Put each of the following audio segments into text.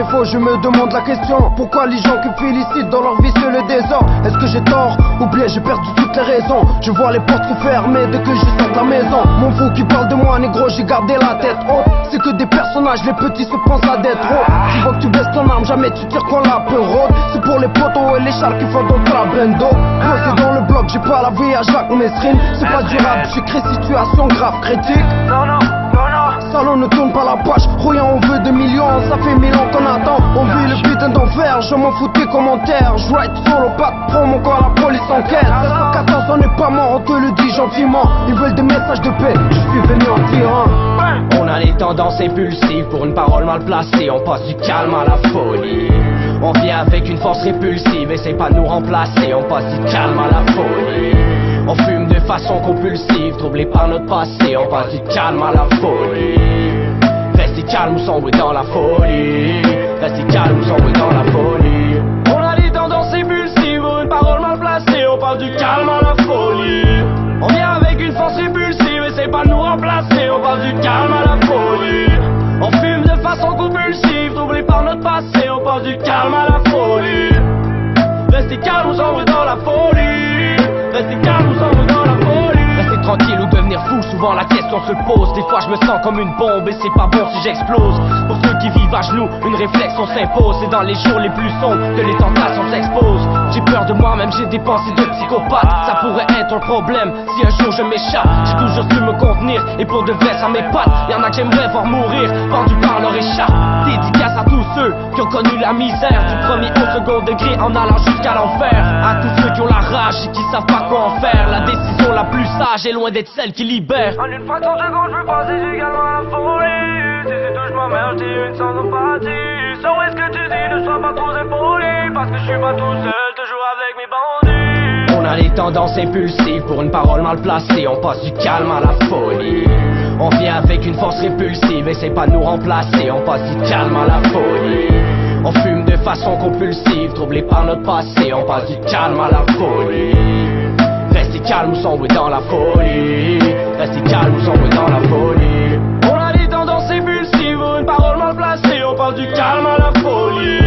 j'ai faux, je me demande la question. Pourquoi les gens qui félicitent dans leur vie c'est le désordre? Est-ce que j'ai tort ou bien j'ai perdu toutes les raisons? Je vois les portes se fermer dès que je sors de la maison. Mon fou qui parle de moi, négro, j'ai gardé la tête haute. C'est que des personnages, les petits se pensent à d'être trop. Tu vois que tu baisses ton arme, jamais tu tires quand la peur rôde. C'est pour les potos et les chars qui font ton trabendo. Moi c'est dans le bloc, j'ai pas la vie à Jacques Mesrine. C'est pas du rap, j'écris situation grave critique. Non, non, non, non. Salon ne tourne pas la page, croyant on veut 2 millions, ça fait 1000 ans qu'on attend. On vit le putain d'enfer, je m'en fous des commentaires. Je ride solo, pas de promo quand la police enquête. 14, on n'est pas mort, on te le dit gentiment. Ils veulent des messages de paix, je suis venu en tyran. On a les tendances impulsives pour une parole mal placée. On passe du calme à la folie. On vient avec une force répulsive, essaie pas de nous remplacer. On passe du calme à la folie. On fume de façon compulsive, troublé par notre passé. On passe du calme à la folie. Restez calme ou sombre dans la folie. Restez calme ou sombre dans la folie. On a des tendances impulsives pour une parole mal placée. On passe du calme à la folie. On vient avec une force répulsive, essaie pas de nous remplacer. On passe du calme à la folie. On fume de façon compulsive, troublé par notre passé. On passe du calme à la folie. Restez calme ou sombre dans la folie. Restez calme ou sombre dans la folie. Restez tranquille ou devenir fou, souvent la question se pose. Des fois je me sens comme une bombe et c'est pas bon si j'explose. Pour ceux qui vivent à genoux, une réflexion s'impose. C'est dans les jours les plus sombres que les tentations s'exposent. J'ai peur de moi-même, j'ai des pensées de psychopathe. Ça pourrait être un problème si un jour je m'échappe. J'ai toujours su me contenir et pour de vrai ça m'épate. Y'en a que j'aimerais voir mourir, pendus par leur écharpe. Dédicace à tous ceux qui ont connu la misère, du premier au second degré en allant jusqu'à l'enfer. À tous ceux qui ont la rage et qui savent pas quoi en faire. La décision la plus sage est loin d'être celle qui libère. En une fraction de seconde, je veux passer également à la folie. Si c'est touche ma mère, j'ai une sans empathie. So est-ce que tu dis ne sois pas trop impoli? Parce que je suis pas tout seul, toujours avec mes bandits. On a les tendances impulsives pour une parole mal placée. On passe du calme à la folie. On vient avec une force répulsive, essaie pas de nous remplacer. On passe du calme à la folie. On fume de façon compulsive, troublé par notre passé. On passe du calme à la folie. Restez calme ou sombre dans la folie. Restez calme ou sombre dans la folie. On a des tendances impulsives pour une parole mal placée. On passe du calme à la folie.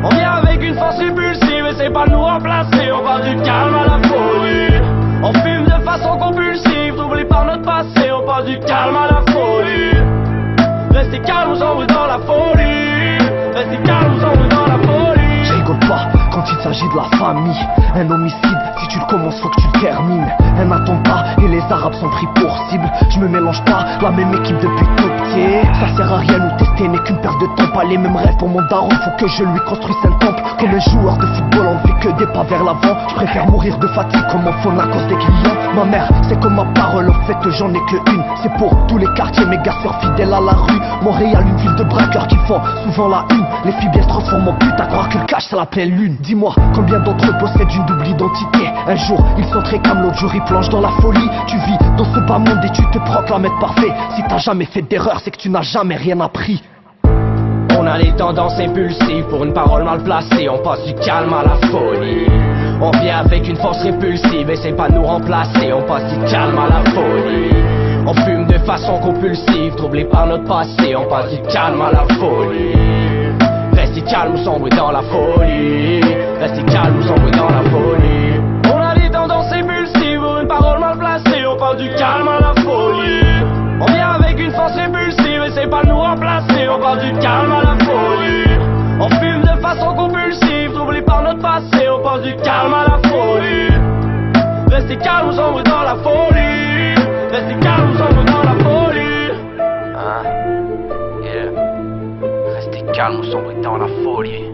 On vient avec une force impulsive, essaie pas de nous remplacer. On passe du calme à la folie. On fume de façon compulsive, troublé par notre passé. On passe du calme à la folie. Restez calme ou sombre dans la folie. Restez calme ou sombre dans la folie. Je rigole pas quand il s'agit de la famille. Un homicide, si tu le commences faut que tu le termines. Un attentat et les arabes sont pris pour cible. Je me mélange pas, la même équipe depuis tout petit. Ça sert à rien nous tester, n'est qu'une perte de temps. Pas les mêmes rêves pour mon daron, faut que je lui construise un temple. Comme un joueur de football, on ne fait que des pas vers l'avant. Je préfère mourir de fatigue comme mon phone à cause des clients. Ma mère, c'est comme ma parole, en fait j'en ai que une. C'est pour tous les quartiers, mes gars sœurs fidèles à la rue. Montréal, une ville de braqueurs qui font souvent la une. Les filles bien se transforment en pute, à croire que le cash c'est la pleine lune. Dis-moi, combien d'entre eux possèdent une double identité? Un jour, ils sont très calmes, l'autre jour ils plongent dans la folie. Tu vis dans ce bas monde et tu te proclames être parfait. Si t'as jamais fait d'erreur, c'est que tu n'as jamais rien appris. On a les tendances impulsives pour une parole mal placée. On passe du calme à la folie. On vient avec une force répulsive, essaie pas de nous remplacer. On passe du calme à la folie. On fume de façon compulsive, troublé par notre passé. On passe du calme à la folie. Restez calme ou sombre dans la folie. Restez calme ou sombre dans la folie. On a des tendances impulsives pour une parole mal placée. On passe du calme à la folie. On vient avec une force impulsive, essaie pas de nous remplacer. On passe du calme à la folie. On fume de façon compulsive, troublé par notre passé. On passe du calme à la folie. Restez calme ou sombre dans la folie. Restez calme ou sombre dans la folie. Yeah. Restez calme ou sombre dans la folie.